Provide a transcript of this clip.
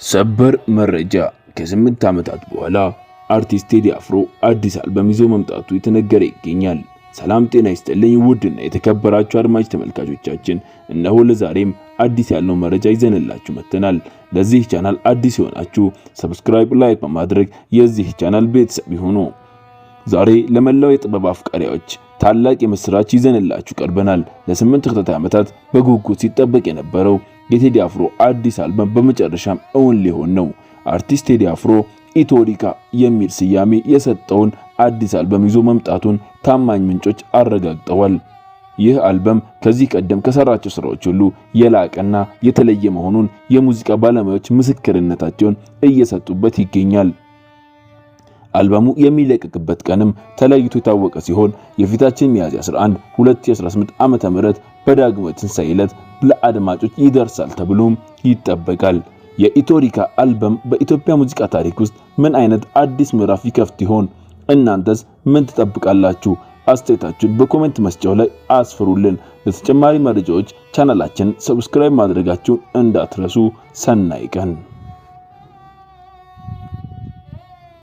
ሰበር መረጃ ከ8 ዓመታት በኋላ አርቲስት ቴዲ አፍሮ አዲስ አልበም ይዞ መምጣቱ የተነገረ ይገኛል። ሰላም ጤና ይስጥልኝ ውድና የተከበራችሁ አድማጭ ተመልካቾቻችን፣ እነሆ ለዛሬም አዲስ ያለው መረጃ ይዘንላችሁ መጥተናል። ለዚህ ቻናል አዲስ የሆናችሁ ሰብስክራይብ፣ ላይክ በማድረግ የዚህ ቻናል ቤተሰብ ይሁኑ። ዛሬ ለመላው የጥበብ አፍቃሪዎች ታላቅ የምስራች ይዘንላችሁ ቀርበናል። ለ8 ተከታታይ ዓመታት በጉጉት ሲጠበቅ የነበረው የቴዲ አፍሮ አዲስ አልበም በመጨረሻም እውን ሊሆን ነው። አርቲስት ቴዲ አፍሮ ኢትዮዲካ የሚል ስያሜ የሰጠውን አዲስ አልበም ይዞ መምጣቱን ታማኝ ምንጮች አረጋግጠዋል። ይህ አልበም ከዚህ ቀደም ከሰራቸው ስራዎች ሁሉ የላቀና የተለየ መሆኑን የሙዚቃ ባለሙያዎች ምስክርነታቸውን እየሰጡበት ይገኛል። አልበሙ የሚለቀቅበት ቀንም ተለይቶ የታወቀ ሲሆን የፊታችን ሚያዝያ 11 2018 ዓመተ ምህረት በዳግማዊ ትንሣኤ ዕለት ለአድማጮች ይደርሳል ተብሎም ይጠበቃል። የኢትዮዲካ አልበም በኢትዮጵያ ሙዚቃ ታሪክ ውስጥ ምን አይነት አዲስ ምዕራፍ ይከፍት ይሆን? እናንተስ ምን ትጠብቃላችሁ? አስተያየታችሁን በኮሜንት መስጫው ላይ አስፍሩልን። ለተጨማሪ መረጃዎች ቻናላችንን ሰብስክራይብ ማድረጋችሁን እንዳትረሱ። ሰናይ ቀን